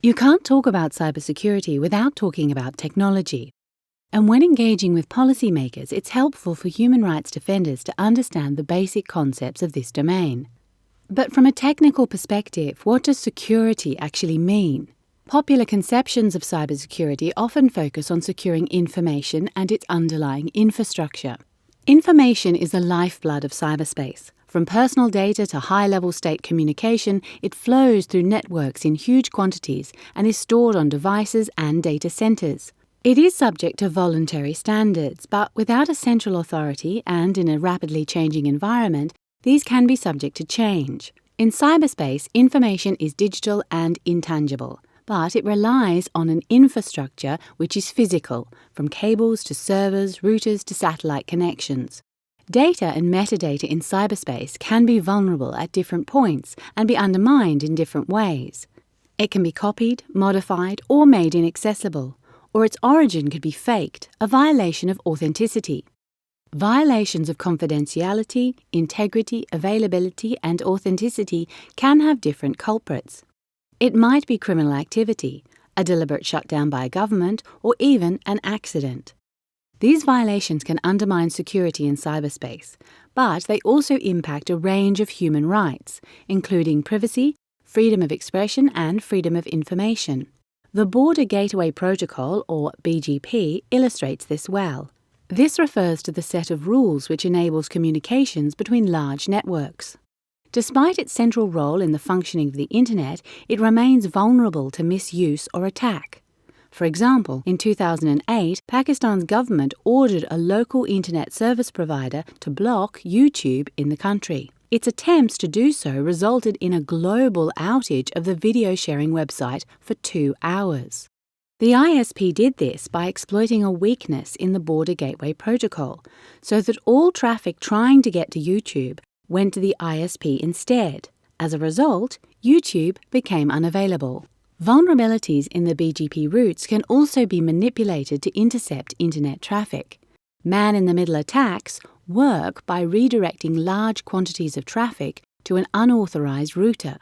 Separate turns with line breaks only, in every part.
You can't talk about cybersecurity without talking about technology. And when engaging with policymakers, it's helpful for human rights defenders to understand the basic concepts of this domain. But from a technical perspective, what does security actually mean? Popular conceptions of cybersecurity often focus on securing information and its underlying infrastructure. Information is the lifeblood of cyberspace. From personal data to high-level state communication, it flows through networks in huge quantities and is stored on devices and data centers. It is subject to voluntary standards, but without a central authority and in a rapidly changing environment, these can be subject to change. In cyberspace, information is digital and intangible, but it relies on an infrastructure which is physical, from cables to servers, routers to satellite connections. Data and metadata in cyberspace can be vulnerable at different points and be undermined in different ways. It can be copied, modified, or made inaccessible, or its origin could be faked, a violation of authenticity. Violations of confidentiality, integrity, availability, and authenticity can have different culprits. It might be criminal activity, a deliberate shutdown by a government, or even an accident. These violations can undermine security in cyberspace, but they also impact a range of human rights, including privacy, freedom of expression, and freedom of information. The Border Gateway Protocol, or BGP, illustrates this well. This refers to the set of rules which enables communications between large networks. Despite its central role in the functioning of the Internet, it remains vulnerable to misuse or attack. For example, in 2008, Pakistan's government ordered a local Internet service provider to block YouTube in the country. Its attempts to do so resulted in a global outage of the video sharing website for 2 hours. The ISP did this by exploiting a weakness in the Border Gateway Protocol, so that all traffic trying to get to YouTube went to the ISP instead. As a result, YouTube became unavailable. Vulnerabilities in the BGP routes can also be manipulated to intercept Internet traffic. Man-in-the-middle attacks work by redirecting large quantities of traffic to an unauthorized router.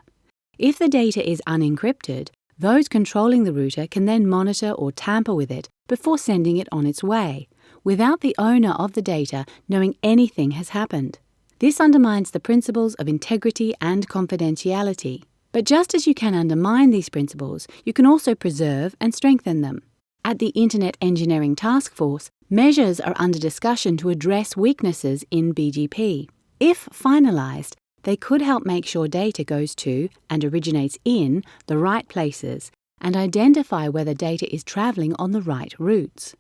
If the data is unencrypted, those controlling the router can then monitor or tamper with it before sending it on its way, without the owner of the data knowing anything has happened. This undermines the principles of integrity and confidentiality. But just as you can undermine these principles, you can also preserve and strengthen them. At the Internet Engineering Task Force, measures are under discussion to address weaknesses in BGP. If finalized, they could help make sure data goes to and originates in the right places and identify whether data is traveling on the right routes.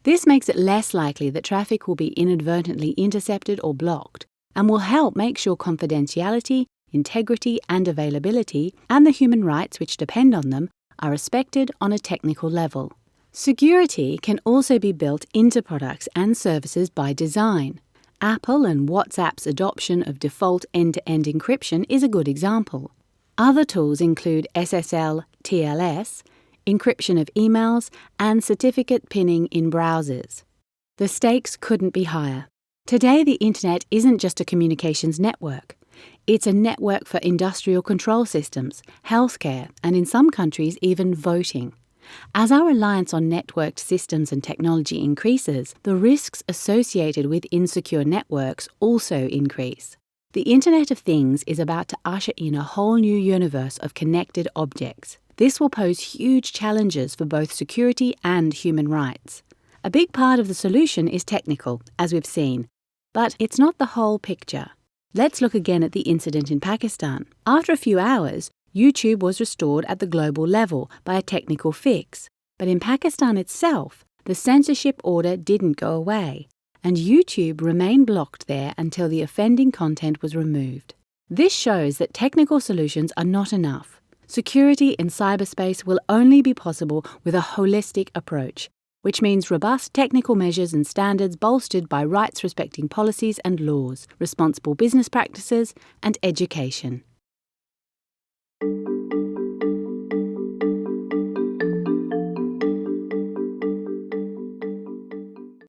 This makes it less likely that traffic will be inadvertently intercepted or blocked, and will help make sure confidentiality, integrity and availability, and the human rights which depend on them, are respected on a technical level. Security can also be built into products and services by design. Apple and WhatsApp's adoption of default end-to-end encryption is a good example. Other tools include SSL, TLS, encryption of emails, and certificate pinning in browsers. The stakes couldn't be higher. Today, the Internet isn't just a communications network. It's a network for industrial control systems, healthcare, and in some countries even voting. As our reliance on networked systems and technology increases, the risks associated with insecure networks also increase. The Internet of Things is about to usher in a whole new universe of connected objects. This will pose huge challenges for both security and human rights. A big part of the solution is technical, as we've seen, but it's not the whole picture. Let's look again at the incident in Pakistan. After a few hours, YouTube was restored at the global level by a technical fix. But in Pakistan itself, the censorship order didn't go away, and YouTube remained blocked there until the offending content was removed. This shows that technical solutions are not enough. Security in cyberspace will only be possible with a holistic approach, which means robust technical measures and standards bolstered by rights-respecting policies and laws, responsible business practices, and education.